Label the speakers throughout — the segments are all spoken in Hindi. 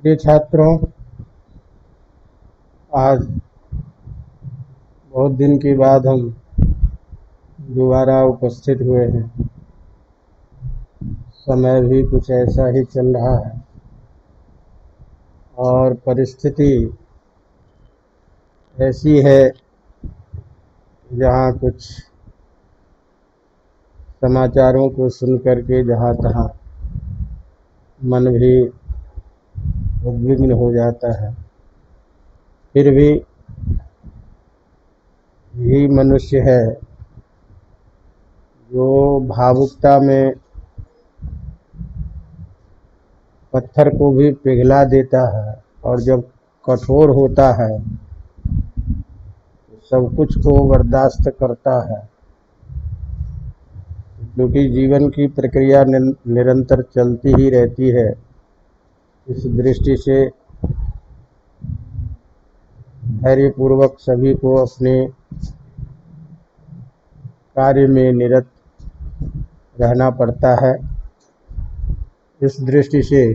Speaker 1: प्रिय छात्रों, आज बहुत दिन के बाद हम दोबारा उपस्थित हुए हैं। समय भी कुछ ऐसा ही चल रहा है और परिस्थिति ऐसी है जहाँ कुछ समाचारों को सुन करके जहाँ तहाँ मन भी उद्विग्न हो जाता है। फिर भी यही मनुष्य है जो भावुकता में पत्थर को भी पिघला देता है और जब कठोर होता है तो सब कुछ को बर्दाश्त करता है, क्योंकि जीवन की प्रक्रिया निरंतर चलती ही रहती है। इस दृष्टि से धैर्यपूर्वक सभी को अपने कार्य में निरत रहना पड़ता है। इस दृष्टि से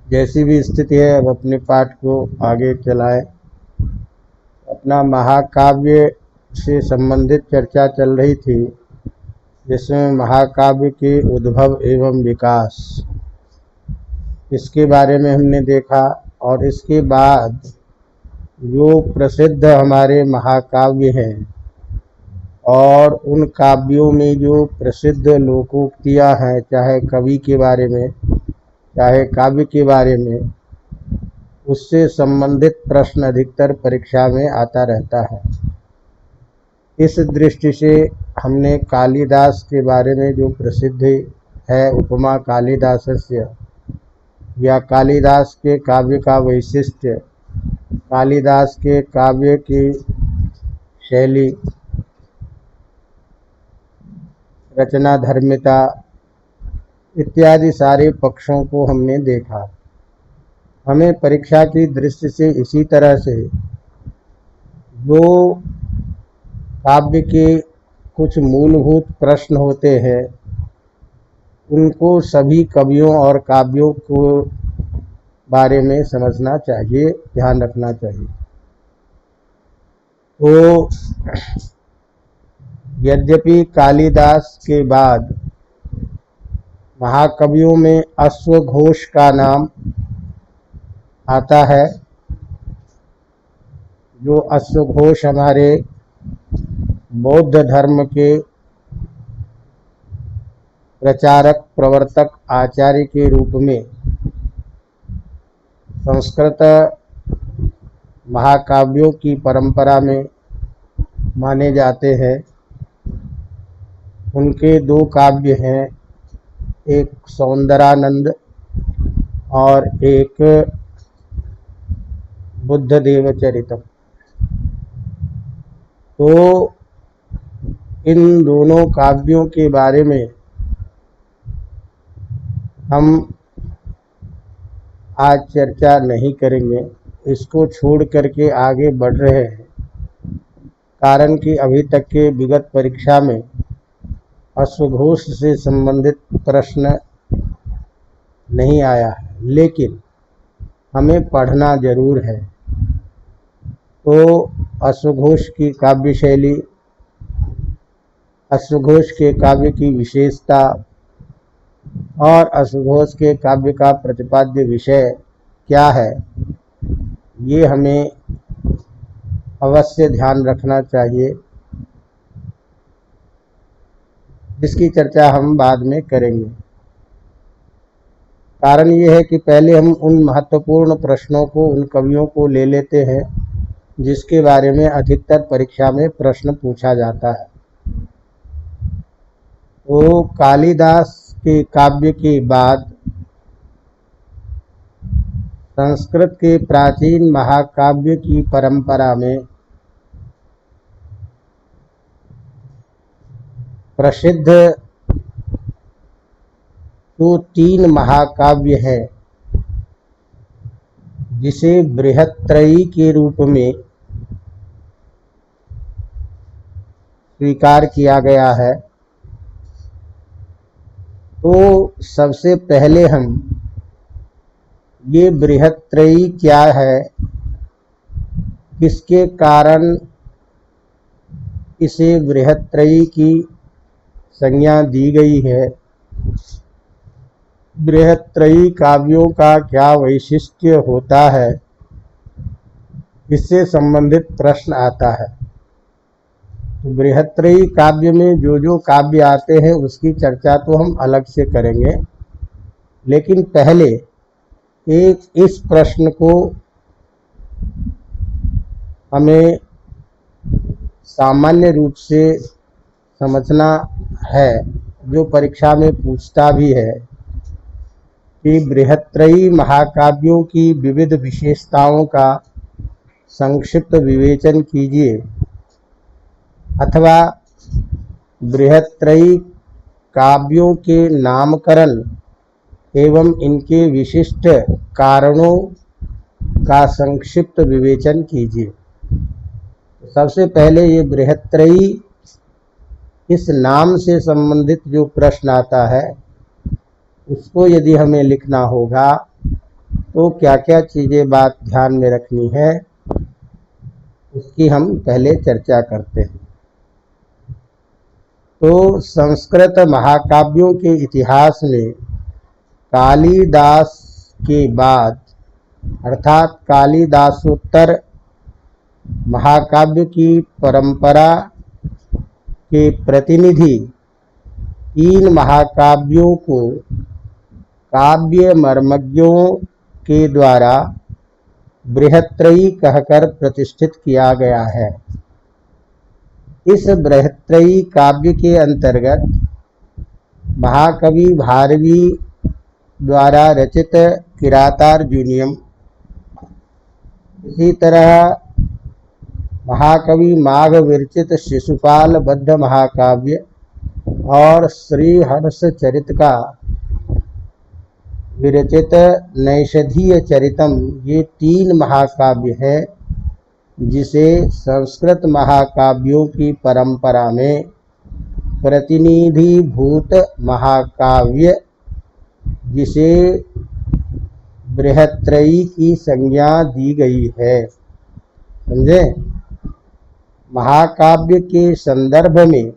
Speaker 1: जैसी भी स्थिति है, अब अपने पाठ को आगे चलाएं। अपना महाकाव्य से संबंधित चर्चा चल रही थी, जिसमें महाकाव्य के उद्भव एवं विकास, इसके बारे में हमने देखा। और इसके बाद जो प्रसिद्ध हमारे महाकाव्य हैं और उन काव्यों में जो प्रसिद्ध लोकोक्तियाँ हैं, चाहे कवि के बारे में चाहे काव्य के बारे में, उससे संबंधित प्रश्न अधिकतर परीक्षा में आता रहता है। इस दृष्टि से हमने कालिदास के बारे में जो प्रसिद्ध है, उपमा कालिदासस्य, या कालिदास के काव्य का वैशिष्ट्य, कालिदास के काव्य की शैली, रचना धर्मिता इत्यादि सारे पक्षों को हमने देखा। हमें परीक्षा की दृष्टि से इसी तरह से जो काव्य के कुछ मूलभूत प्रश्न होते हैं, उनको सभी कवियों और काव्यों को बारे में समझना चाहिए, ध्यान रखना चाहिए। तो यद्यपि कालिदास के बाद महाकवियों में अश्वघोष का नाम आता है, जो अश्वघोष हमारे बौद्ध धर्म के प्रचारक, प्रवर्तक, आचार्य के रूप में संस्कृत महाकाव्यों की परंपरा में माने जाते हैं। उनके दो काव्य हैं, एक सौंदरानंद और एक बुद्धदेव चरितम। तो इन दोनों काव्यों के बारे में हम आज चर्चा नहीं करेंगे, इसको छोड़ करके आगे बढ़ रहे हैं, कारण कि अभी तक के विगत परीक्षा में अश्वघोष से संबंधित प्रश्न नहीं आया है, लेकिन हमें पढ़ना जरूर है। तो अश्वघोष की काव्य शैली, अश्वघोष के काव्य की विशेषता और अश्वघोष के काव्य का प्रतिपाद्य विषय क्या है, ये हमें अवश्य ध्यान रखना चाहिए, जिसकी चर्चा हम बाद में करेंगे। कारण ये है कि पहले हम उन महत्वपूर्ण प्रश्नों को, उन कवियों को ले लेते हैं जिसके बारे में अधिकतर परीक्षा में प्रश्न पूछा जाता है। तो कालिदास के काव्य के बाद संस्कृत के प्राचीन महाकाव्य की परंपरा में प्रसिद्ध जो 3 महाकाव्य है, जिसे बृहत्त्रयी के रूप में स्वीकार किया गया है, तो सबसे पहले हम ये बृहत्त्रयी क्या है, किसके कारण इसे बृहत्त्रयी की संज्ञा दी गई है, बृहत्त्रयी काव्यों का क्या वैशिष्ट्य होता है, इससे संबंधित प्रश्न आता है। तो बृहत्त्रयी काव्य में जो जो काव्य आते हैं उसकी चर्चा तो हम अलग से करेंगे, लेकिन पहले एक इस प्रश्न को हमें सामान्य रूप से समझना है, जो परीक्षा में पूछता भी है कि बृहत्त्रयी महाकाव्यों की विविध विशेषताओं का संक्षिप्त विवेचन कीजिए, अथवा बृहत्त्रयी काव्यों के नामकरण एवं इनके विशिष्ट कारणों का संक्षिप्त विवेचन कीजिए। सबसे पहले ये बृहत्त्रयी इस नाम से संबंधित जो प्रश्न आता है उसको यदि हमें लिखना होगा तो क्या क्या चीज़ें बात ध्यान में रखनी है, उसकी हम पहले चर्चा करते हैं। तो संस्कृत महाकाव्यों के इतिहास में कालिदास के बाद अर्थात कालिदासोत्तर महाकाव्य की परंपरा के प्रतिनिधि 3 महाकाव्यों को काव्य मर्मज्ञों के द्वारा बृहत्त्रयी कहकर प्रतिष्ठित किया गया है। इस बृहत्त्रयी काव्य के अंतर्गत महाकवि भारवी द्वारा रचित किरातार्जुनीयम, इसी तरह महाकवि माघ विरचित शिशुपाल बद्ध महाकाव्य और श्रीहर्ष चरित का विरचित नैषधीय चरितम, ये 3 महाकाव्य हैं जिसे संस्कृत महाकाव्यों की परंपरा में प्रतिनिधिभूत महाकाव्य, जिसे बृहत्त्रयी की संज्ञा दी गई है। समझे? महाकाव्य के संदर्भ में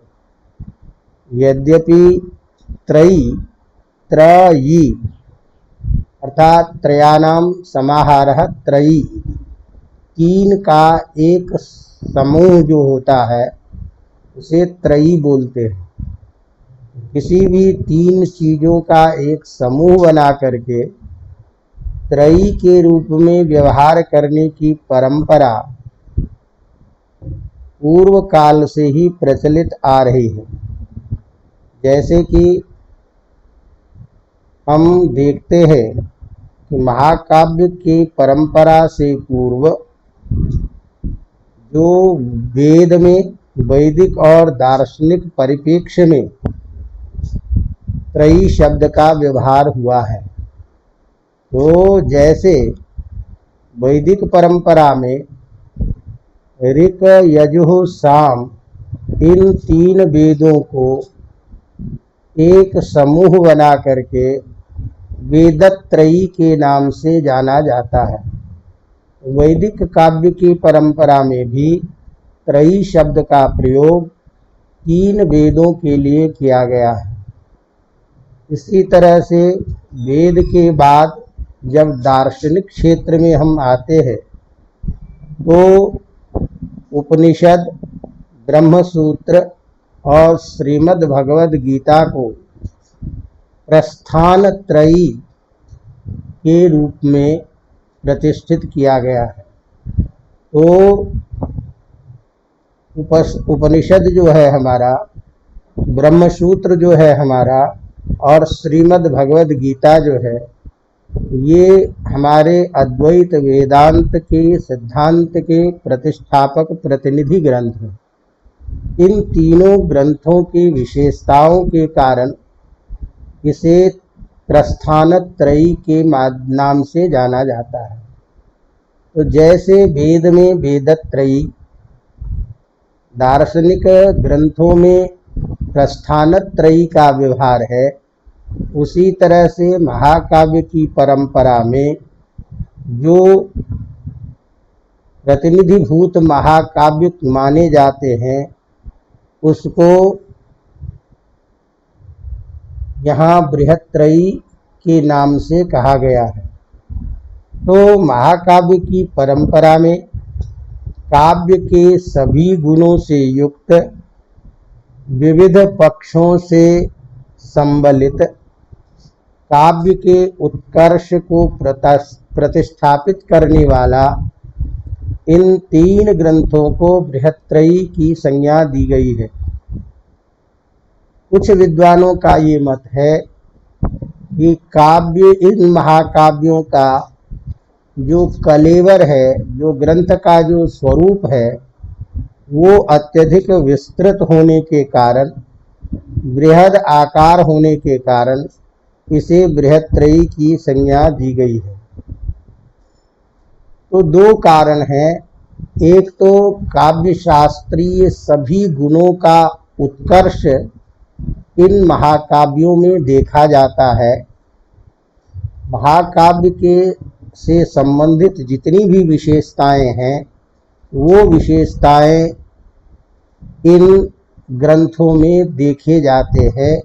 Speaker 1: यद्यपि त्रयी अर्थात त्रयाणाम समाहारः त्रयी, 3 का एक समूह जो होता है उसे त्रयी बोलते हैं। किसी भी 3 चीज़ों का एक समूह बना करके त्रयी के रूप में व्यवहार करने की परंपरा पूर्व काल से ही प्रचलित आ रही है। जैसे कि हम देखते हैं कि महाकाव्य की परंपरा से पूर्व जो वेद में वैदिक और दार्शनिक परिप्रेक्ष्य में त्रयी शब्द का व्यवहार हुआ है। तो जैसे वैदिक परंपरा में ऋक यजुः साम, इन 3 वेदों को एक समूह बना करके वेदत्रयी के नाम से जाना जाता है। वैदिक काव्य की परंपरा में भी त्रयी शब्द का प्रयोग 3 वेदों के लिए किया गया है। इसी तरह से वेद के बाद जब दार्शनिक क्षेत्र में हम आते हैं तो उपनिषद, ब्रह्मसूत्र और श्रीमद् भगवद गीता को प्रस्थान त्रयी के रूप में प्रतिष्ठित किया गया है। तो उपनिषद जो है हमारा, ब्रह्मसूत्र जो है हमारा और श्रीमद् भगवद गीता जो है, ये हमारे अद्वैत वेदांत के सिद्धांत के प्रतिष्ठापक प्रतिनिधि ग्रंथ हैं। इन तीनों ग्रंथों की विशेषताओं के कारण इसे प्रस्थानत्रयी के नाम से जाना जाता है। तो जैसे वेद में वेदत्रयी, दार्शनिक ग्रंथों में प्रस्थानत्रयी का व्यवहार है, उसी तरह से महाकाव्य की परंपरा में जो प्रतिनिधिभूत महाकाव्य माने जाते हैं उसको यहाँ बृहत्त्रयी के नाम से कहा गया है। तो महाकाव्य की परंपरा में काव्य के सभी गुणों से युक्त, विविध पक्षों से संबलित, काव्य के उत्कर्ष को प्रतिष्ठापित करने वाला इन 3 ग्रंथों को बृहत्त्रयी की संज्ञा दी गई है। कुछ विद्वानों का ये मत है कि काव्य, इन महाकाव्यों का जो कलेवर है, जो ग्रंथ का जो स्वरूप है, वो अत्यधिक विस्तृत होने के कारण, बृहद आकार होने के कारण इसे बृहत्त्रयी की संज्ञा दी गई है। तो 2 कारण हैं। एक तो काव्य शास्त्रीय सभी गुणों का उत्कर्ष इन महाकाव्यों में देखा जाता है। महाकाव्य के से संबंधित जितनी भी विशेषताएं हैं, वो विशेषताएं इन ग्रंथों में देखे जाते हैं।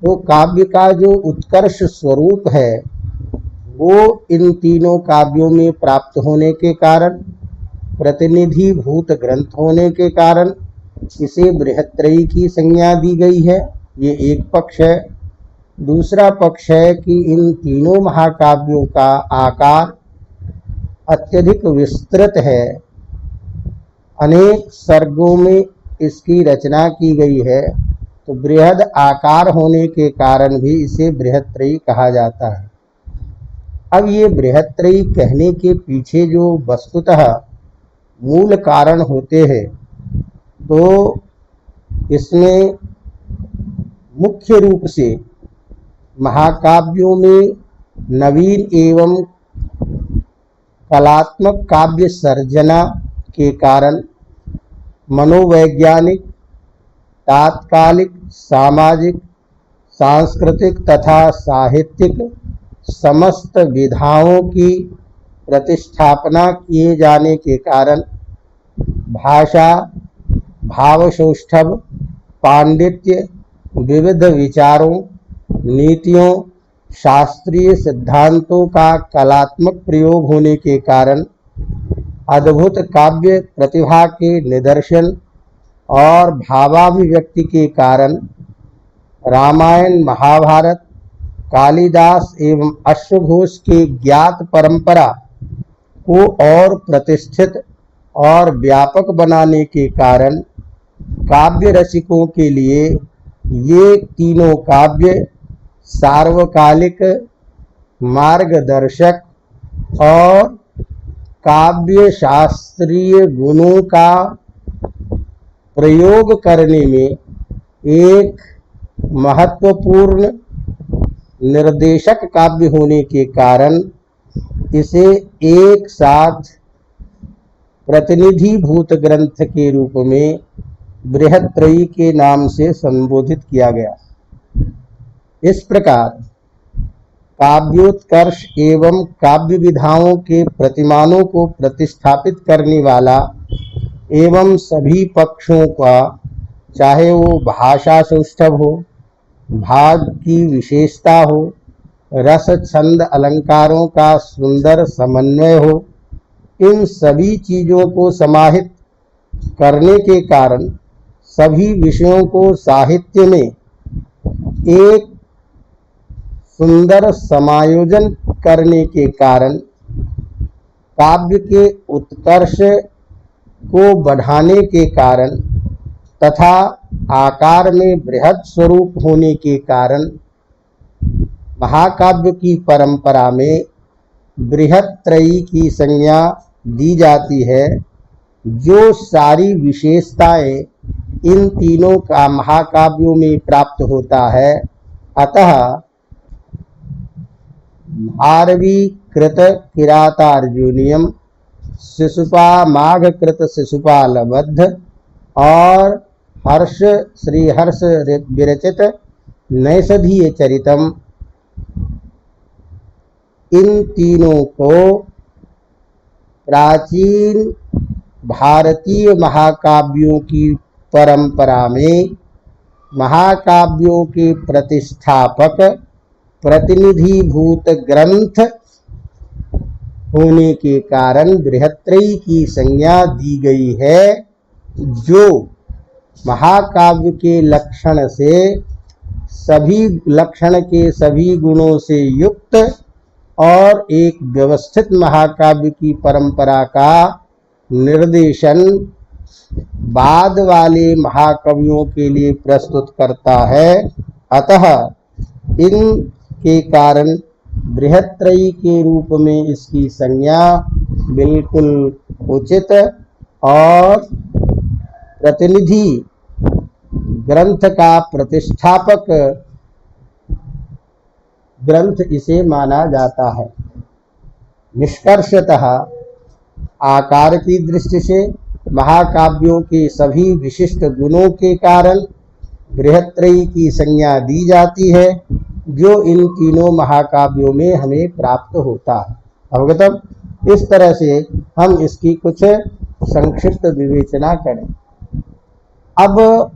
Speaker 1: तो काव्य का जो उत्कर्ष स्वरूप है वो इन तीनों काव्यों में प्राप्त होने के कारण, प्रतिनिधिभूत ग्रंथ होने के कारण इसे बृहत्त्रयी की संज्ञा दी गई है। ये एक पक्ष है। दूसरा पक्ष है कि इन तीनों महाकाव्यों का आकार अत्यधिक विस्तृत है, अनेक सर्गों में इसकी रचना की गई है, तो बृहद आकार होने के कारण भी इसे बृहत्त्रयी कहा जाता है। अब ये बृहत्त्रयी कहने के पीछे जो वस्तुतः मूल कारण होते हैं, तो इसमें मुख्य रूप से महाकाव्यों में नवीन एवं कलात्मक काव्य सर्जना के कारण मनोवैज्ञानिक, तात्कालिक, सामाजिक, सांस्कृतिक तथा साहित्यिक समस्त विधाओं की प्रतिष्ठापना किए जाने के कारण भाषा, भावसौष्ठव, पांडित्य, विविध विचारों, नीतियों, शास्त्रीय सिद्धांतों का कलात्मक प्रयोग होने के कारण अद्भुत काव्य प्रतिभा के निदर्शन और भावाभिव्यक्ति के कारण रामायण, महाभारत, कालिदास एवं अश्वघोष के ज्ञात परंपरा को और प्रतिष्ठित और व्यापक बनाने के कारण काव्य रसिकों के लिए ये तीनों काव्य सार्वकालिक, मार्गदर्शक और काव्य शास्त्रीय गुणों का प्रयोग करने में एक महत्वपूर्ण निर्देशक काव्य होने के कारण इसे एक साथ प्रतिनिधिभूत ग्रंथ के रूप में बृहत्त्रयी के नाम से संबोधित किया गया। इस प्रकार काव्योत्कर्ष एवं काव्य विधाओं के प्रतिमानों को प्रतिष्ठापित करने वाला एवं सभी पक्षों का, चाहे वो भाषा सौष्ठव हो, भाग की विशेषता हो, रस छंद अलंकारों का सुंदर समन्वय हो, इन सभी चीजों को समाहित करने के कारण, सभी विषयों को साहित्य में एक सुंदर समायोजन करने के कारण काव्य के उत्कर्ष को बढ़ाने के कारण तथा आकार में बृहद स्वरूप होने के कारण महाकाव्य की परंपरा में बृहत्त्रयी की संज्ञा दी जाती है। जो सारी विशेषताएं इन तीनों का महाकाव्यों में प्राप्त होता है, अतः भारवी कृत किरातार्जुनीयम, शिशुपा माघ कृत शिशुपालबद्ध और हर्ष श्री हर्ष विरचित नैषधीय चरितम इन तीनों को प्राचीन भारतीय महाकाव्यों की परंपरा में महाकाव्यों के प्रतिष्ठापक प्रतिनिधिभूत ग्रंथ होने के कारण बृहत्त्रयी की संज्ञा दी गई है, जो महाकाव्य के लक्षण के सभी गुणों से युक्त और एक व्यवस्थित महाकाव्य की परंपरा का निर्देशन बाद वाले महाकवियों के लिए प्रस्तुत करता है। अतः इन के कारण बृहत्त्रयी के रूप में इसकी संज्ञा बिल्कुल उचित और प्रतिनिधि ग्रंथ का प्रतिष्ठापक ग्रंथ इसे माना जाता है। निष्कर्षतः आकार की दृष्टि से महाकाव्यों के सभी विशिष्ट गुणों के कारण बृहत्त्रयी की संज्ञा दी जाती है, जो इन तीनों महाकाव्यों में हमें प्राप्त होता है। अवगतम? इस तरह से हम इसकी कुछ संक्षिप्त विवेचना करें। अब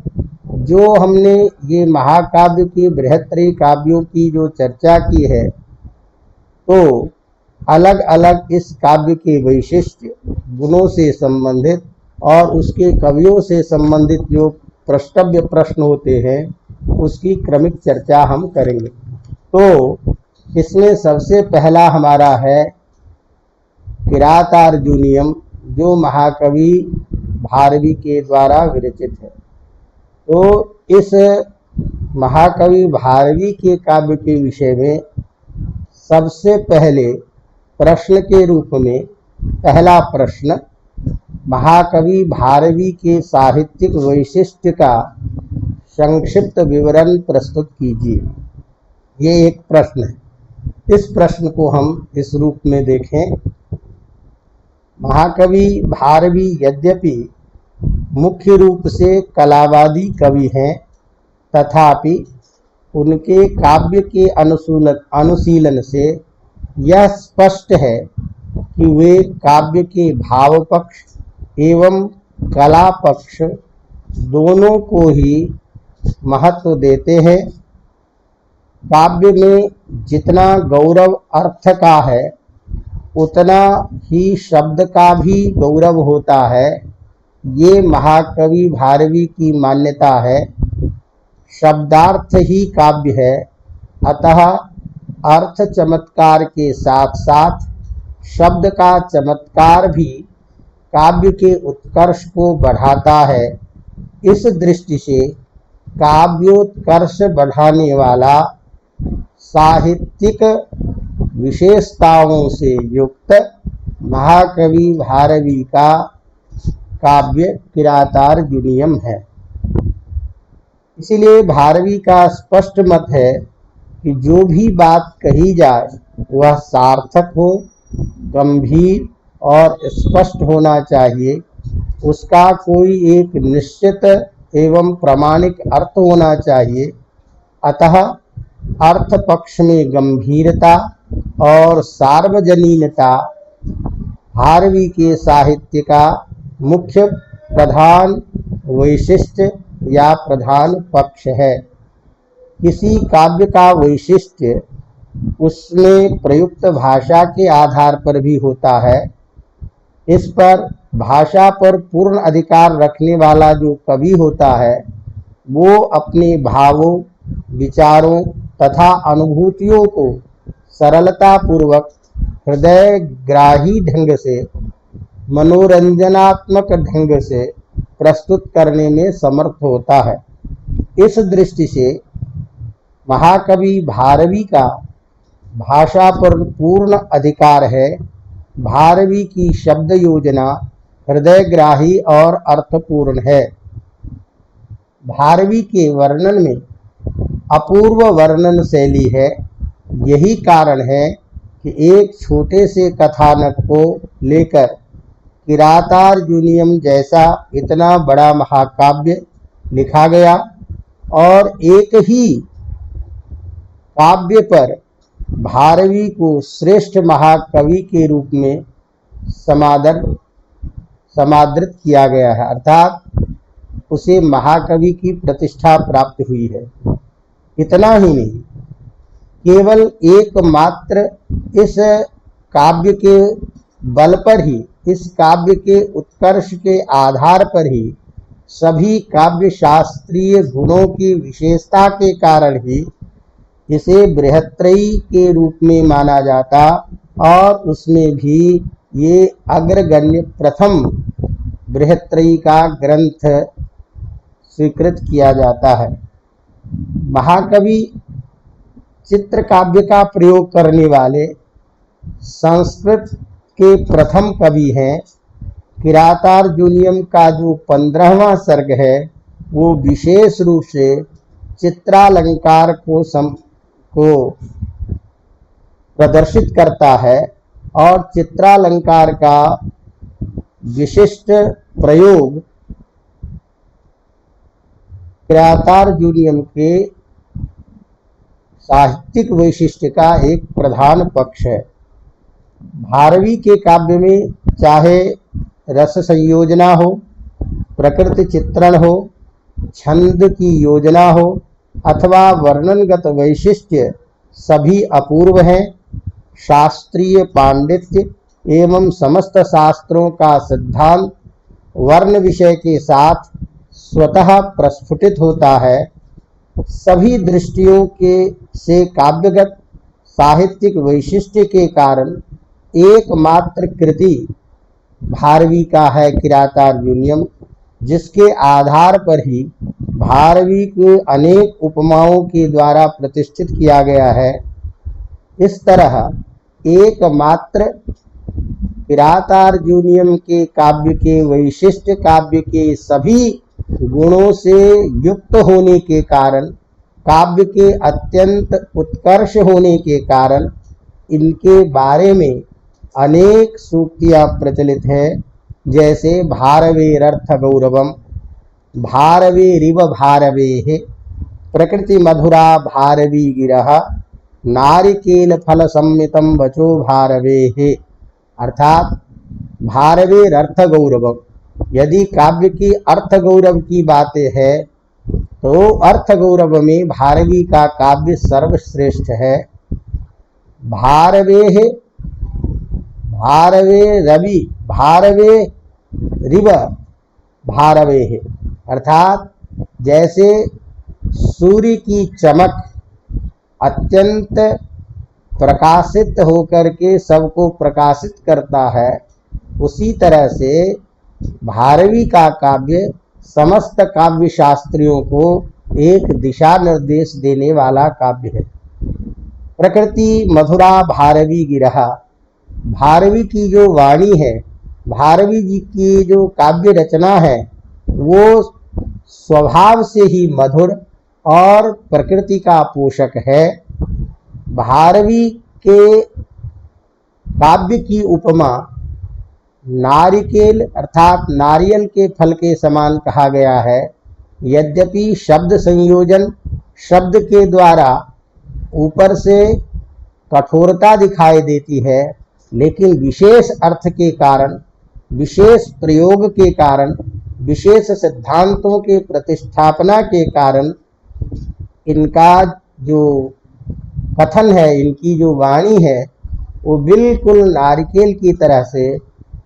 Speaker 1: जो हमने ये महाकाव्य के बृहत्त्रयी काव्यों की जो चर्चा की है, तो अलग अलग इस काव्य के वैशिष्ट्य गुणों से संबंधित और उसके कवियों से संबंधित जो प्रष्टव्य प्रश्न होते हैं, उसकी क्रमिक चर्चा हम करेंगे। तो इसमें सबसे पहला हमारा है किरातार्जुनीयम, जो महाकवि भारवी के द्वारा विरचित है। तो इस महाकवि भारवी के काव्य के विषय में सबसे पहले प्रश्न के रूप में पहला प्रश्न, महाकवि भारवी के साहित्यिक वैशिष्ट्य का संक्षिप्त विवरण प्रस्तुत कीजिए। ये एक प्रश्न है। इस प्रश्न को हम इस रूप में देखें। महाकवि भारवी यद्यपि मुख्य रूप से कलावादी कवि हैं, तथापि उनके काव्य के अनुशीलन से यह स्पष्ट है कि वे काव्य के भाव पक्ष एवं कला पक्ष दोनों को ही महत्व देते हैं। काव्य में जितना गौरव अर्थ का है, उतना ही शब्द का भी गौरव होता है। ये महाकवि भारवी की मान्यता है। शब्दार्थ ही काव्य है, अतः अर्थ चमत्कार के साथ साथ शब्द का चमत्कार भी काव्य के उत्कर्ष को बढ़ाता है। इस दृष्टि से काव्योत्कर्ष बढ़ाने वाला साहित्यिक विशेषताओं से युक्त महाकवि भारवी का काव्य किरातार्जुनीयम है। इसीलिए भारवी का स्पष्ट मत है कि जो भी बात कही जाए वह सार्थक हो, गंभीर और स्पष्ट होना चाहिए। उसका कोई एक निश्चित एवं प्रामाणिक अर्थ होना चाहिए। अतः अर्थ पक्ष में गंभीरता और सार्वजनीनता भारवी के साहित्य का मुख्य प्रधान वैशिष्ट्य या प्रधान पक्ष है। किसी काव्य का वैशिष्ट्य उसमें प्रयुक्त भाषा के आधार पर भी होता है। इस पर भाषा पर पूर्ण अधिकार रखने वाला जो कवि होता है, वो अपने भावों, विचारों तथा अनुभूतियों को सरलता पूर्वक हृदयग्राही ढंग से, मनोरंजनात्मक ढंग से प्रस्तुत करने में समर्थ होता है। इस दृष्टि से महाकवि भारवी का भाषा पर पूर्ण अधिकार है। भारवी की शब्द योजना हृदयग्राही और अर्थपूर्ण है। भारवी के वर्णन में अपूर्व वर्णन शैली है। यही कारण है कि एक छोटे से कथानक को लेकर किरातार्जुनीयम जैसा इतना बड़ा महाकाव्य लिखा गया और एक ही काव्य पर भारवी को श्रेष्ठ महाकवि के रूप में समादृत किया गया है, अर्थात उसे महाकवि की प्रतिष्ठा प्राप्त हुई है। इतना ही नहीं, केवल एकमात्र इस काव्य के बल पर ही, इस काव्य के उत्कर्ष के आधार पर ही, सभी काव्य शास्त्रीय गुणों की विशेषता के कारण ही इसे बृहत्त्रयी के रूप में माना जाता और उसमें भी ये अग्रगण्य प्रथम बृहत्त्रयी का ग्रंथ स्वीकृत किया जाता है। महाकवि चित्र काव्य का प्रयोग करने वाले संस्कृत के प्रथम कवि हैं। किरातार्जुनीयम का जो 15वां सर्ग है वो विशेष रूप से चित्रालंकार को प्रदर्शित करता है और चित्रालंकार का विशिष्ट प्रयोग किरातार्जुनीयम के साहित्यिक वैशिष्ट्य का एक प्रधान पक्ष है। भारवी के काव्य में चाहे रस संयोजना हो, प्रकृति चित्रण हो, छंद की योजना हो अथवा वर्णनगत वैशिष्ट्य, सभी अपूर्व हैं। शास्त्रीय पांडित्य एवं समस्त शास्त्रों का सिद्धांत वर्ण विषय के साथ स्वतः प्रस्फुटित होता है। सभी दृष्टियों से काव्यगत साहित्यिक वैशिष्ट्य के कारण एकमात्र कृति भारवी का है किरातार्जुनीयम, जिसके आधार पर ही भारवी को अनेक उपमाओं के द्वारा प्रतिष्ठित किया गया है। इस तरह एकमात्र किरातार्जुनीयम के काव्य के वैशिष्ट काव्य के सभी गुणों से युक्त होने के कारण, काव्य के अत्यंत उत्कर्ष होने के कारण इनके बारे में अनेक सूक्तियां प्रचलित हैं। जैसे भारवेरर्थ गौरवम, भारवेरिव भारवेः, प्रकृति मधुरा भारवी गिरः, नारिकेल फल सम्मितम वचो भारवेः, अर्थात भारवेरर्थ गौरवम। यदि काव्य की अर्थ गौरव की बातें है तो अर्थ गौरव में भारवी का काव्य सर्वश्रेष्ठ है। भारवेः, भारवे रवि, भारवे रिव भारवेः, अर्थात जैसे सूर्य की चमक अत्यंत प्रकाशित होकर के सबको प्रकाशित करता है, उसी तरह से भारवी का काव्य समस्त काव्य शास्त्रियों को एक दिशा निर्देश देने वाला काव्य है। प्रकृति मधुरा भारवी गिरहा, भारवी की जो वाणी है, भारवी जी की जो काव्य रचना है वो स्वभाव से ही मधुर और प्रकृति का पोषक है। भारवी के काव्य की उपमा नारिकेल अर्थात नारियल के फल के समान कहा गया है। यद्यपि शब्द संयोजन शब्द के द्वारा ऊपर से कठोरता दिखाई देती है, लेकिन विशेष अर्थ के कारण, विशेष प्रयोग के कारण, विशेष सिद्धांतों के प्रतिष्ठापना के कारण इनका जो कथन है, इनकी जो वाणी है वो बिल्कुल नारिकेल की तरह से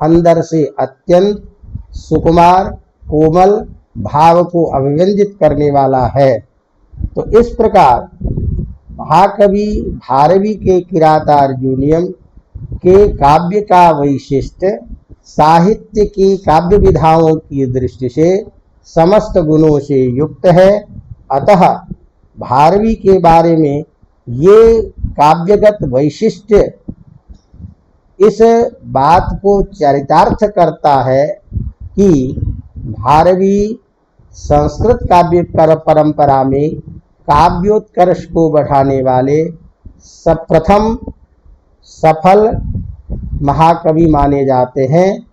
Speaker 1: अंदर से अत्यंत सुकुमार कोमल भाव को अभिव्यंजित करने वाला है। तो इस प्रकार महाकवि भारवी के किरातार्जुनीयम के काव्य का वैशिष्ट साहित्य की काव्य विधाओं की दृष्टि से समस्त गुणों से युक्त है। अतः भारवी के बारे में ये काव्यगत वैशिष्ट्य इस बात को चरितार्थ करता है कि भारवी संस्कृत काव्य परंपरा में काव्योत्कर्ष को बढ़ाने वाले प्रथम सफल महाकवि माने जाते हैं,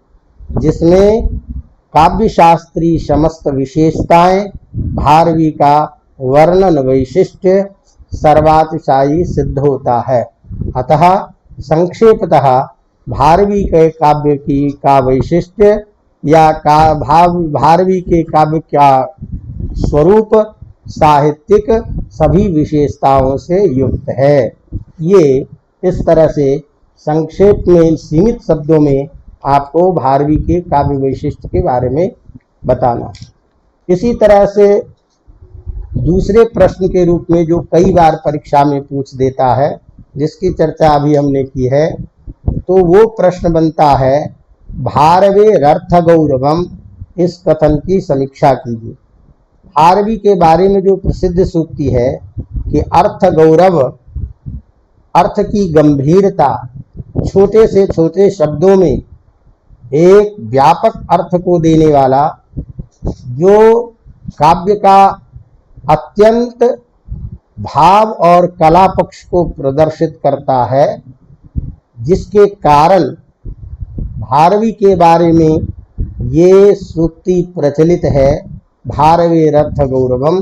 Speaker 1: जिसमें काव्य शास्त्री समस्त विशेषताएं भारवी का वर्णन वैशिष्ट्य सर्वातिशायी सिद्ध होता है। अतः संक्षेपतः भारवी के काव्य की का वैशिष्ट्य या भारवी के काव्य का स्वरूप साहित्यिक सभी विशेषताओं से युक्त है। ये इस तरह से संक्षेप में सीमित शब्दों में आपको भारवी के काव्य वैशिष्ट्य के बारे में बताना। इसी तरह से दूसरे प्रश्न के रूप में जो कई बार परीक्षा में पूछ देता है, जिसकी चर्चा अभी हमने की है, तो वो प्रश्न बनता है भारवेरर्थ गौरवम, इस कथन की समीक्षा कीजिए। भारवी के बारे में जो प्रसिद्ध सूक्ति है कि अर्थ गौरव, अर्थ की गंभीरता, छोटे से छोटे शब्दों में एक व्यापक अर्थ को देने वाला, जो काव्य का अत्यंत भाव और कला पक्ष को प्रदर्शित करता है, जिसके कारण भारवी के बारे में ये सूक्ति प्रचलित है, भारवेरर्थ गौरवम।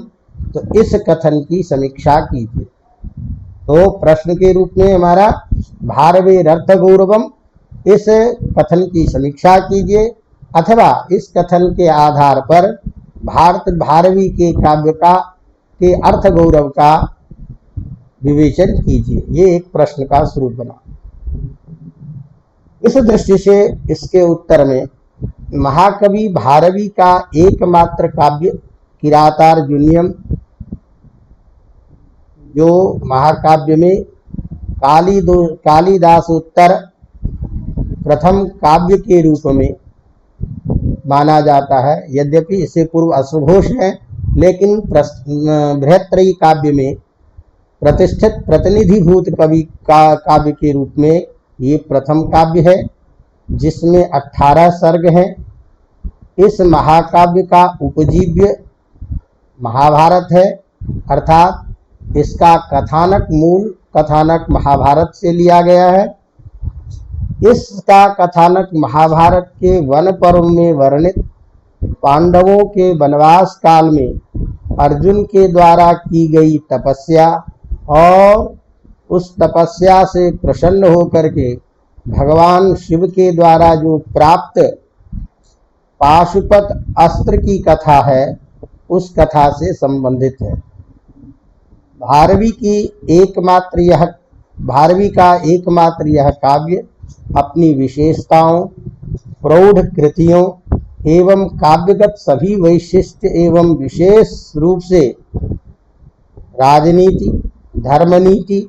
Speaker 1: तो इस कथन की समीक्षा कीजिए। तो प्रश्न के रूप में हमारा भारवेरर्थ गौरवम, इस कथन की समीक्षा कीजिए, अथवा इस कथन के आधार पर भारवी के काव्य का के अर्थ गौरव का विवेचन कीजिए। ये एक प्रश्न का स्वरूप बना। इस दृष्टि से इसके उत्तर में महाकवि भारवी का एकमात्र काव्य किरातार्जुनीयम, जो महाकाव्य में कालिदासोत्तर प्रथम काव्य के रूप में माना जाता है। यद्यपि इससे पूर्व अश्वघोष है, लेकिन बृहत्त्रयी काव्य में प्रतिष्ठित प्रतिनिधिभूत कवि का काव्य के रूप में ये प्रथम काव्य है, जिसमें 18 सर्ग हैं। इस महाकाव्य का उपजीव्य महाभारत है, अर्थात इसका कथानक मूल कथानक महाभारत से लिया गया है। इसका कथानक महाभारत के वन पर्व में वर्णित पांडवों के वनवास काल में अर्जुन के द्वारा की गई तपस्या और उस तपस्या से प्रसन्न होकर के भगवान शिव के द्वारा जो प्राप्त पाशुपत अस्त्र की कथा है, उस कथा से संबंधित है। भारवी का एकमात्र यह काव्य अपनी विशेषताओं, प्रौढ़ कृतियों एवं काव्यगत सभी वैशिष्ट्य एवं विशेष रूप से राजनीति, धर्मनीति,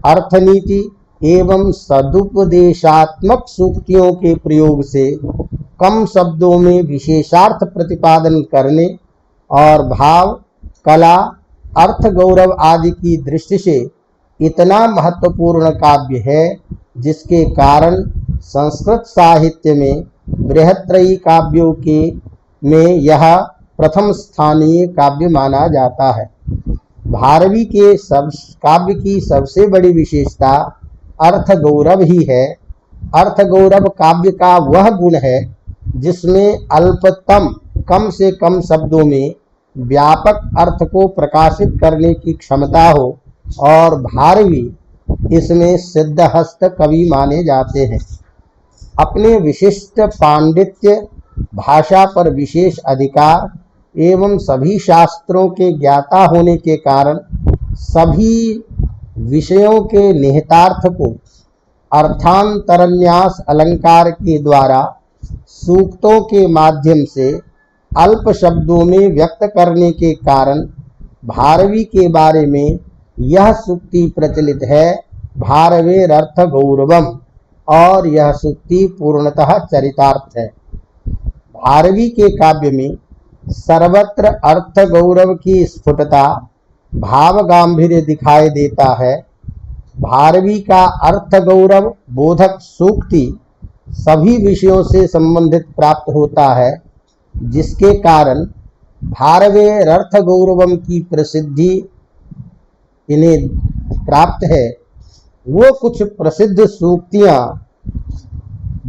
Speaker 1: अर्थनीति एवं सदुपदेशात्मक सूक्तियों के प्रयोग से कम शब्दों में विशेषार्थ प्रतिपादन करने और भाव, कला, अर्थ गौरव आदि की दृष्टि से इतना महत्वपूर्ण काव्य है, जिसके कारण संस्कृत साहित्य में बृहत्त्रयी काव्यों के में यह प्रथम स्थानीय काव्य माना जाता है। भारवी के काव्य की सबसे बड़ी विशेषता अर्थ गौरव ही है। अर्थ गौरव काव्य का वह गुण है जिसमें अल्पतम कम से कम शब्दों में व्यापक अर्थ को प्रकाशित करने की क्षमता हो, और भारवी इसमें सिद्धहस्त कवि माने जाते हैं। अपने विशिष्ट पांडित्य, भाषा पर विशेष अधिकार एवं सभी शास्त्रों के ज्ञाता होने के कारण सभी विषयों के निहितार्थ को अर्थांतरन्यास अलंकार के द्वारा सूक्तों के माध्यम से अल्प शब्दों में व्यक्त करने के कारण भारवी के बारे में यह सूक्ति प्रचलित है, भारवेरर्थ गौरवम, और यह सूक्ति पूर्णतः चरितार्थ है। भारवी के काव्य में सर्वत्र अर्थ गौरव की स्फुटता, भाव गांभीर्य दिखाई देता है। भारवी का अर्थ गौरव बोधक सूक्ति सभी विषयों से संबंधित प्राप्त होता है, जिसके कारण भारवेरर्थ गौरवम की प्रसिद्धि इन्हें प्राप्त है। वो कुछ प्रसिद्ध सूक्तियां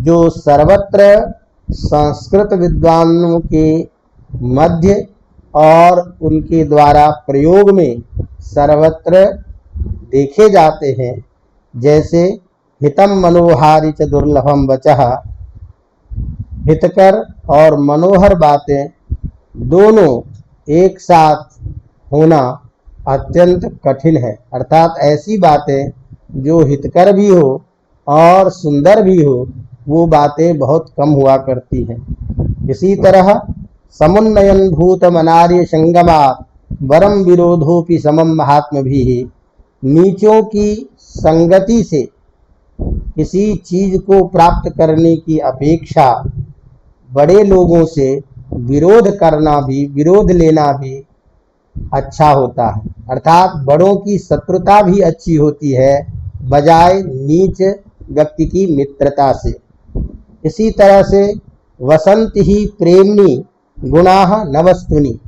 Speaker 1: जो सर्वत्र संस्कृत विद्वानों के मध्य और उनके द्वारा प्रयोग में सर्वत्र देखे जाते हैं, जैसे हितम मनोहारी च दुर्लभम वचः, हितकर और मनोहर बातें दोनों एक साथ होना अत्यंत कठिन है। अर्थात ऐसी बातें जो हितकर भी हो और सुंदर भी हो, वो बातें बहुत कम हुआ करती हैं। इसी तरह समुन्नयन भूत मनार्य संगमात् वरम विरोधोपि समम महात्म भी, नीचों की संगति से किसी चीज को प्राप्त करने की अपेक्षा बड़े लोगों से विरोध लेना भी अच्छा होता है। अर्थात बड़ों की शत्रुता भी अच्छी होती है बजाय नीच व्यक्ति की मित्रता से। इसी तरह से वसंत ही प्रेमनी गुणाः न वस्तुनि,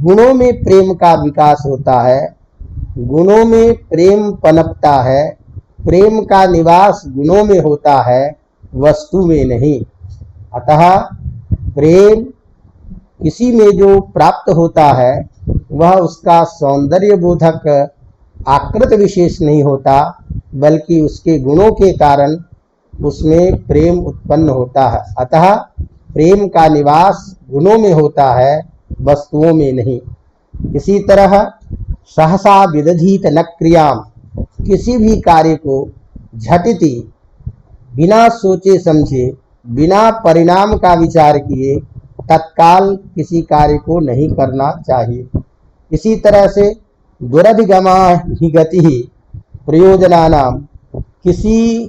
Speaker 1: गुणों में प्रेम का विकास होता है, गुणों में प्रेम पनपता है, प्रेम का निवास गुणों में होता है, वस्तु में नहीं। अतः प्रेम किसी में जो प्राप्त होता है वह उसका सौंदर्य बोधक आकृत विशेष नहीं होता, बल्कि उसके गुणों के कारण उसमें प्रेम उत्पन्न होता है। अतः प्रेम का निवास गुणों में होता है, वस्तुओं में नहीं। इसी तरह सहसा विदधीत न क्रियाम, किसी भी कार्य को झटिति बिना सोचे समझे, बिना परिणाम का विचार किए तत्काल किसी कार्य को नहीं करना चाहिए। इसी तरह से दुरधिगमा ही गति प्रयोजनानाम, किसी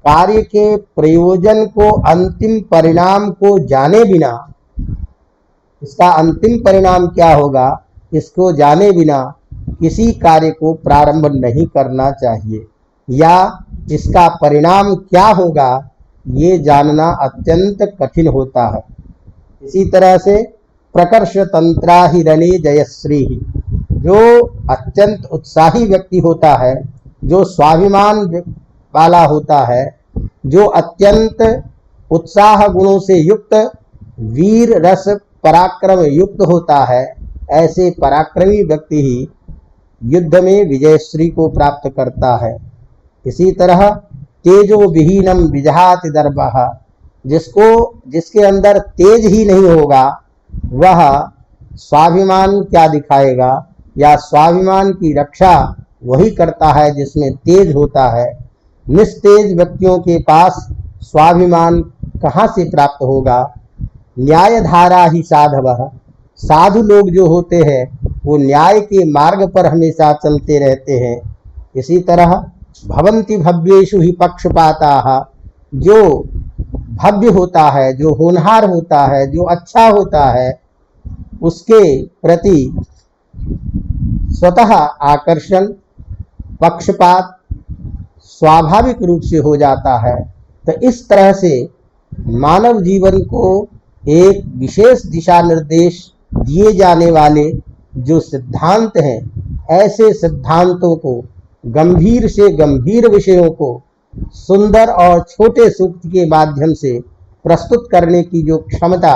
Speaker 1: कार्य के प्रयोजन को, अंतिम परिणाम को जाने बिना, इसका अंतिम परिणाम क्या होगा इसको जाने बिना किसी कार्य को प्रारंभ नहीं करना चाहिए, या इसका परिणाम क्या होगा ये जानना अत्यंत कठिन होता है। इसी तरह से प्रकर्ष तंत्रा ही रणे जयश्री, जो अत्यंत उत्साही व्यक्ति होता है, जो स्वाभिमान वाला होता है, जो अत्यंत उत्साह गुणों से युक्त, वीर रस पराक्रम युक्त होता है, ऐसे पराक्रमी व्यक्ति ही युद्ध में विजयश्री को प्राप्त करता है। इसी तरह तेजो विहीनम विजहाति दर्पः, जिसके अंदर तेज ही नहीं होगा वह स्वाभिमान क्या दिखाएगा, या स्वाभिमान की रक्षा वही करता है जिसमें तेज होता है। निस्तेज व्यक्तियों के पास स्वाभिमान कहाँ से प्राप्त होगा। न्याय धारा ही साधवः, साधु लोग जो होते हैं वो न्याय के मार्ग पर हमेशा चलते रहते हैं। इसी तरह भवन्ति भव्येषु ही पक्षपाताः, जो भव्य होता है, जो होनहार होता है, जो अच्छा होता है, उसके प्रति स्वतः आकर्षण, पक्षपात स्वाभाविक रूप से हो जाता है। तो इस तरह से मानव जीवन को एक विशेष दिशा निर्देश दिए जाने वाले जो सिद्धांत हैं, ऐसे सिद्धांतों को, गंभीर से गंभीर विषयों को सुंदर और छोटे सूक्त के माध्यम से प्रस्तुत करने की जो क्षमता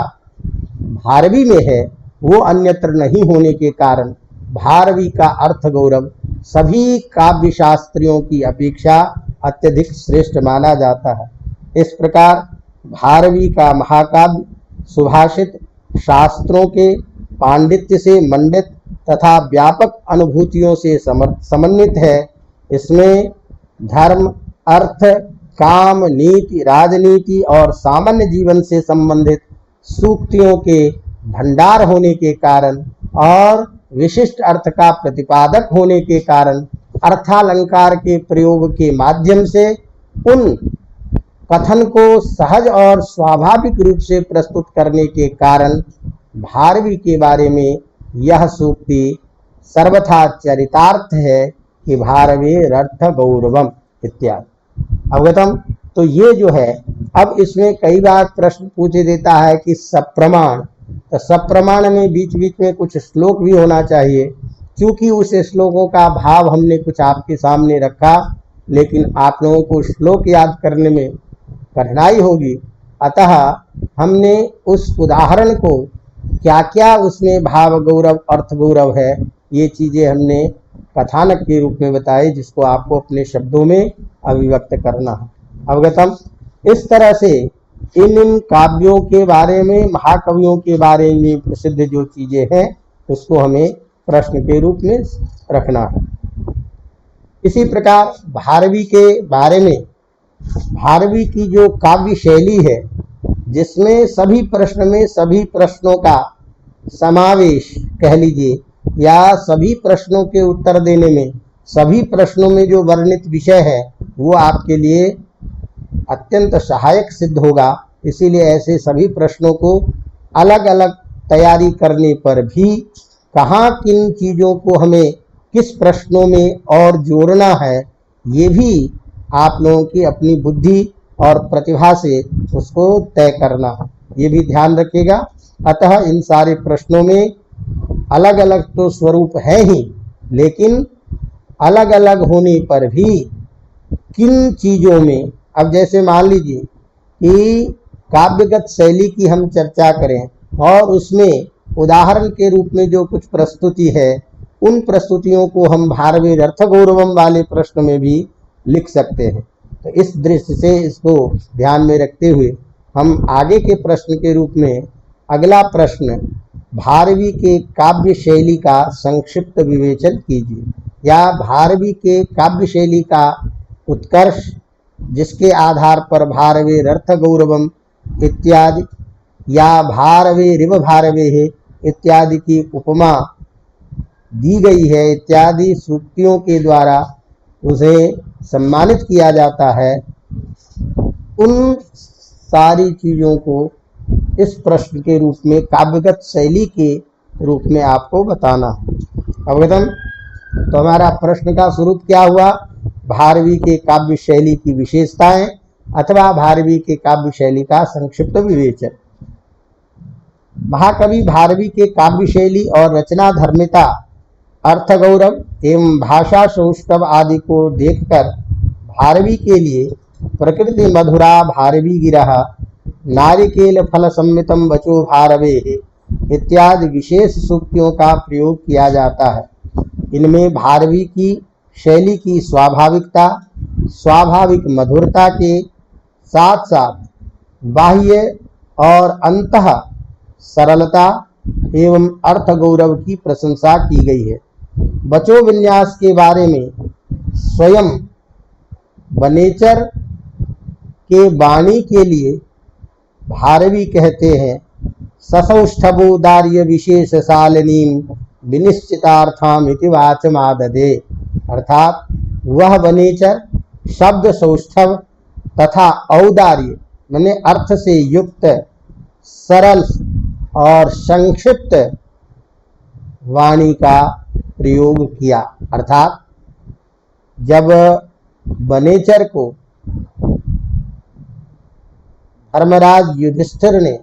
Speaker 1: भारवी में है वो अन्यत्र नहीं होने के कारण भारवी का अर्थ गौरव सभी काव्य शास्त्रियों की अपेक्षा अत्यधिक श्रेष्ठ माना जाता है। इस प्रकार भारवी का महाकाव्य सुभाषित शास्त्रों के पांडित्य से मंडित तथा व्यापक अनुभूतियों से समन्वित है। इसमें धर्म, अर्थ, काम, नीति, राजनीति और सामान्य जीवन से संबंधित सूक्तियों के भंडार होने के कारण और विशिष्ट अर्थ का प्रतिपादक होने के कारण अर्थालंकार के प्रयोग के माध्यम से उन कथन को सहज और स्वाभाविक रूप से प्रस्तुत करने के कारण भारवी के बारे में यह सूक्ति सर्वथा चरितार्थ है कि भारवेरर्थ गौरवम इत्यादि। अवगतम। तो ये जो है, अब इसमें कई बार प्रश्न पूछे देता है कि सप्रमाण, तो सप्रमाण में बीच बीच में कुछ श्लोक भी होना चाहिए। क्योंकि उस श्लोकों का भाव हमने कुछ आपके सामने रखा, लेकिन आप लोगों को श्लोक याद करने में कठिनाई होगी, अतः हमने उस उदाहरण को क्या क्या उसमें भाव गौरव, अर्थ गौरव है, ये चीज़ें हमने कथानक के रूप में बताई, जिसको आपको अपने शब्दों में अभिव्यक्त करना है। अवगतम। इस तरह से इन काव्यों के बारे में, महाकवियों के बारे में प्रसिद्ध जो चीज़ें हैं उसको हमें प्रश्न के रूप में रखना है। इसी प्रकार भारवी के बारे में, भारवी की जो काव्य शैली है जिसमें सभी प्रश्न में सभी प्रश्नों का समावेश कह लीजिए, या सभी प्रश्नों के उत्तर देने में, सभी प्रश्नों में जो वर्णित विषय है वो आपके लिए अत्यंत सहायक सिद्ध होगा। इसीलिए ऐसे सभी प्रश्नों को अलग अलग तैयारी करने पर भी कहाँ किन चीज़ों को हमें किस प्रश्नों में और जोड़ना है, ये भी आप लोगों की अपनी बुद्धि और प्रतिभा से उसको तय करना है, ये भी ध्यान रखिएगा। अतः इन सारे प्रश्नों में अलग अलग तो स्वरूप है ही, लेकिन अलग अलग होने पर भी किन चीज़ों में, अब जैसे मान लीजिए कि काव्यगत शैली की हम चर्चा करें और उसमें उदाहरण के रूप में जो कुछ प्रस्तुति है, उन प्रस्तुतियों को हम भारवीर अर्थ गौरवम वाले प्रश्न में भी लिख सकते हैं। तो इस दृष्टि से इसको ध्यान में रखते हुए हम आगे के प्रश्न के रूप में अगला प्रश्न, भारवी के काव्य शैली का संक्षिप्त विवेचन कीजिए, या भारवी के काव्य शैली का उत्कर्ष जिसके आधार पर भारवेर अर्थ गौरवम इत्यादि या भारवेरिव भारवेः इत्यादि की उपमा दी गई है, इत्यादि सूक्तियों के द्वारा उसे सम्मानित किया जाता है, उन सारी चीज़ों को इस प्रश्न के रूप में, काव्यगत शैली के रूप में आपको बताना है। अवगतम। तो हमारा प्रश्न का स्वरूप क्या हुआ? भारवी के काव्य शैली की विशेषताएं अथवा भारवी के काव्य शैली का संक्षिप्त विवेचन। महाकवि भारवी के काव्य शैली और रचना धर्मिता, अर्थ गौरव एवं भाषा सौष्ठव आदि को देखकर भारवी के लिए प्रकृति मधुरा भारवी गिरह, नारिकेल फल सम्मितम वचो भारवेः इत्यादि विशेष सूक्तियों का प्रयोग किया जाता है। इनमें भारवी की शैली की स्वाभाविकता, स्वाभाविक मधुरता के साथ साथ बाह्य और अंतः सरलता एवं अर्थ गौरव की प्रशंसा की गई है। बचो विन्यास के बारे में स्वयं बनेचर के वाणी के लिए भारवी कहते हैं, ससौष्ठवोदार्य विशेष शालिनीम विनिश्चितार्थामिति वाचमाददे, अर्थात वह वनेचर शब्द सौष्ठव तथा औदार्य माने अर्थ से युक्त, सरल और संक्षिप्त वाणी का प्रयोग किया। अर्थात जब वनेचर को धर्मराज युधिष्ठिर ने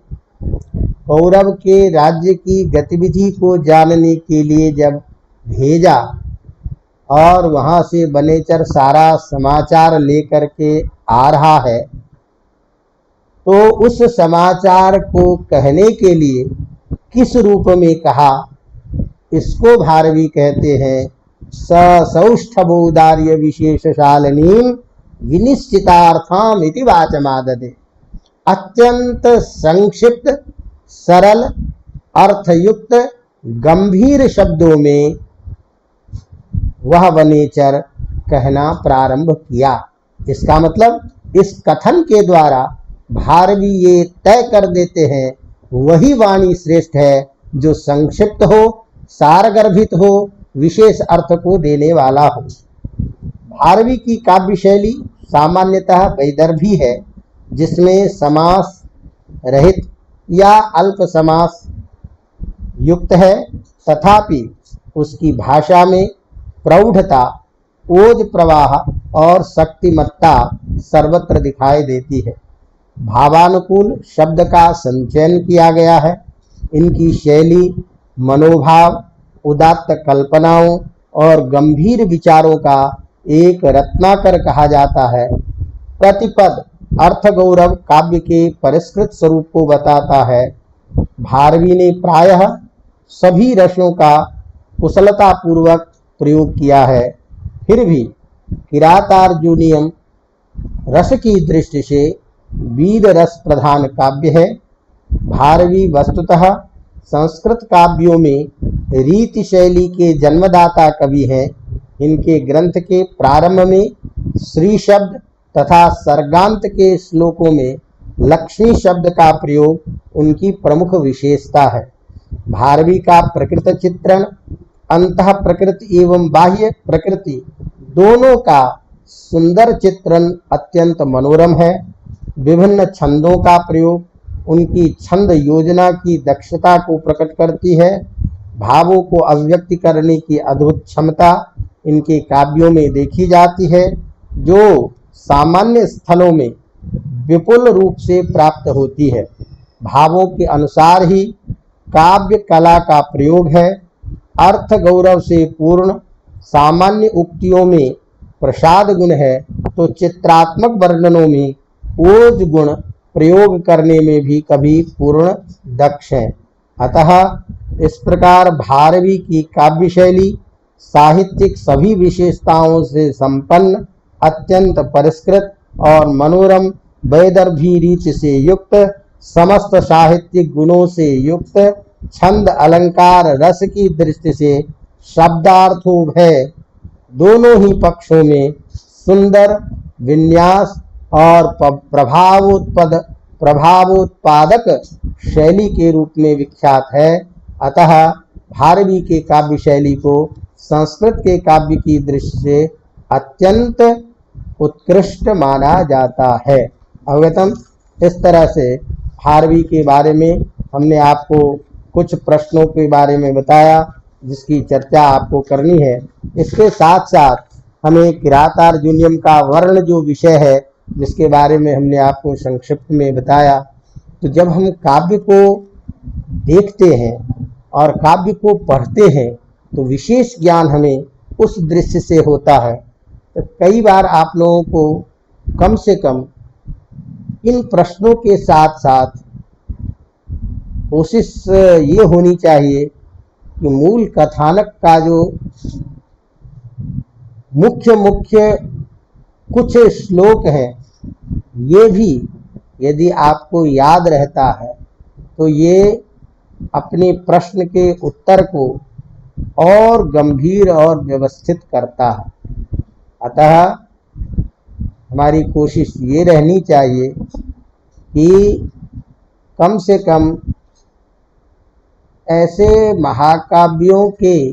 Speaker 1: कौरव के राज्य की गतिविधि को जानने के लिए जब भेजा और वहां से वनेचर सारा समाचार लेकर के आ रहा है, तो उस समाचार को कहने के लिए किस रूप में कहा, इसको भारवी कहते हैं ससौष्ठवोदार्य विशेषशालिनीं विनिश्चितार्थाम इति वाचमाददे। अत्यंत संक्षिप्त, सरल, अर्थयुक्त, गंभीर शब्दों में वह वनेचर कहना प्रारंभ किया। इसका मतलब इस कथन के द्वारा भारवी ये तय कर देते हैं वही वाणी श्रेष्ठ है जो संक्षिप्त हो, सारगर्भित हो, विशेष अर्थ को देने वाला हो। भारवी की काव्य शैली सामान्यतः वैदर्भी है, जिसमें समास रहित या अल्प समास युक्त है, तथापि उसकी भाषा में प्रौढ़ता, ओज प्रवाह और शक्तिमत्ता सर्वत्र दिखाई देती है। भावानुकूल शब्द का संचयन किया गया है। इनकी शैली मनोभाव, उदात्त कल्पनाओं और गंभीर विचारों का एक रत्नाकर कहा जाता है। प्रतिपद अर्थ गौरव काव्य के परिष्कृत स्वरूप को बताता है। भारवी ने प्रायः सभी रसों का कुशलतापूर्वक प्रयोग किया है, फिर भी किरातार्जुनीयम रस की दृष्टि से वीर रस प्रधान काव्य है। भारवी वस्तुतः संस्कृत काव्यों में रीति शैली के जन्मदाता कवि हैं। इनके ग्रंथ के प्रारंभ में श्री शब्द तथा सर्गांत के श्लोकों में लक्ष्मी शब्द का प्रयोग उनकी प्रमुख विशेषता है। भारवी का प्रकृत चित्रण अंतः प्रकृति एवं बाह्य प्रकृति दोनों का सुंदर चित्रण अत्यंत मनोरम है। विभिन्न छंदों का प्रयोग उनकी छंद योजना की दक्षता को प्रकट करती है। भावों को अभिव्यक्त करने की अद्भुत क्षमता इनके काव्यों में देखी जाती है, जो सामान्य स्थलों में विपुल रूप से प्राप्त होती है। भावों के अनुसार ही काव्य कला का प्रयोग है। अर्थ गौरव से पूर्ण सामान्य उक्तियों में प्रसाद गुण है, तो चित्रात्मक वर्णनों में ओज गुण प्रयोग करने में भी कभी पूर्ण दक्ष है। अतः इस प्रकार भारवी की काव्य शैली साहित्यिक सभी विशेषताओं से संपन्न, अत्यंत परिष्कृत और मनोरम वैदर्भी रीति से युक्त, समस्त साहित्यिक गुणों से युक्त, छंद अलंकार रस की दृष्टि से शब्दार्थोभय दोनों ही पक्षों में सुंदर विन्यास और प्रभावोत्पादक शैली के रूप में विख्यात है। अतः भारवी के काव्य शैली को संस्कृत के काव्य की दृष्टि से अत्यंत उत्कृष्ट माना जाता है। अवगतम। इस तरह से भारवी के बारे में हमने आपको कुछ प्रश्नों के बारे में बताया, जिसकी चर्चा आपको करनी है। इसके साथ साथ हमें किरातार्जुनीयम का वर्ण जो विषय है, जिसके बारे में हमने आपको संक्षिप्त में बताया, तो जब हम काव्य को देखते हैं और काव्य को पढ़ते हैं तो विशेष ज्ञान हमें उस दृश्य से होता है। तो कई बार आप लोगों को कम से कम इन प्रश्नों के साथ साथ कोशिश ये होनी चाहिए कि मूल कथानक का जो मुख्य कुछ श्लोक हैं, ये भी यदि आपको याद रहता है तो ये अपने प्रश्न के उत्तर को और गंभीर और व्यवस्थित करता है। अतः हमारी कोशिश ये रहनी चाहिए कि कम से कम ऐसे महाकाव्यों के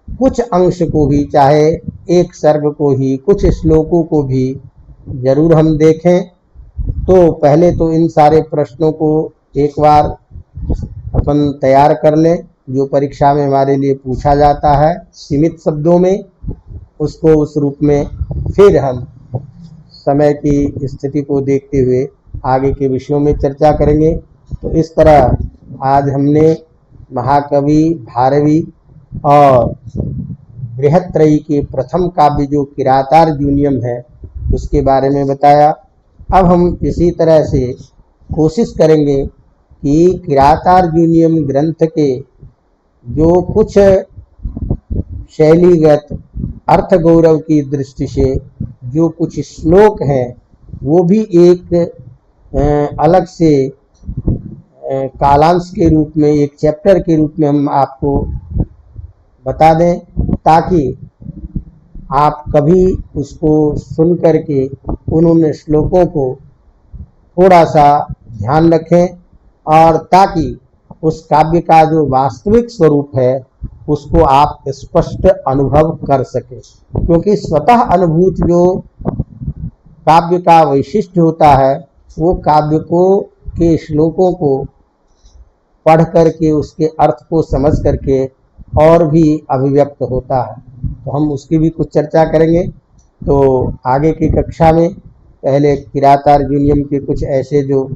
Speaker 1: कुछ अंश को भी, चाहे एक सर्ग को ही, कुछ श्लोकों को भी जरूर हम देखें। तो पहले तो इन सारे प्रश्नों को एक बार अपन तैयार कर लें, जो परीक्षा में हमारे लिए पूछा जाता है सीमित शब्दों में, उसको उस रूप में फिर हम समय की स्थिति को देखते हुए आगे के विषयों में चर्चा करेंगे। तो इस तरह आज हमने महाकवि भारवी और बृहत्त्रयी के प्रथम काव्य जो किरातार्जुनीयम है उसके बारे में बताया। अब हम इसी तरह से कोशिश करेंगे कि किरातार्जुनीयम ग्रंथ के जो कुछ शैलीगत अर्थ गौरव की दृष्टि से जो कुछ श्लोक हैं वो भी एक अलग से कालांश के रूप में, एक चैप्टर के रूप में हम आपको बता दें, ताकि आप कभी उसको सुन करके उन श्लोकों को थोड़ा सा ध्यान रखें और ताकि उस काव्य का जो वास्तविक स्वरूप है उसको आप स्पष्ट अनुभव कर सकें। क्योंकि स्वतः अनुभूत जो काव्य का वैशिष्ट्य होता है वो काव्य को के श्लोकों को पढ़ करके उसके अर्थ को समझ करके और भी अभिव्यक्त होता है। तो हम उसकी भी कुछ चर्चा करेंगे। तो आगे की कक्षा में पहले किरातार्जुनीयम के कुछ ऐसे जो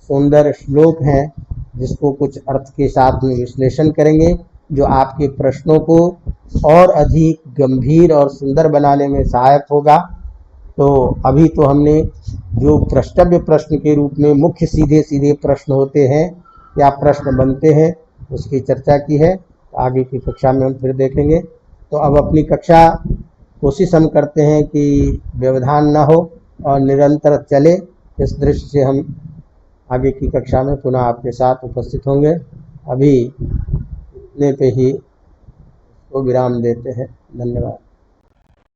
Speaker 1: सुंदर श्लोक हैं जिसको कुछ अर्थ के साथ में विश्लेषण करेंगे, जो आपके प्रश्नों को और अधिक गंभीर और सुंदर बनाने में सहायक होगा। तो अभी तो हमने जो प्रश्नव्य प्रश्न के रूप में मुख्य सीधे सीधे प्रश्न होते हैं या प्रश्न बनते हैं उसकी चर्चा की है। आगे की कक्षा में हम फिर देखेंगे। तो अब अपनी कक्षा कोशिश हम करते हैं कि व्यवधान न हो और निरंतर चले। इस दृष्टि से हम आगे की कक्षा में पुनः आपके साथ उपस्थित होंगे। अभी इतने पे ही इसको विराम देते हैं। धन्यवाद।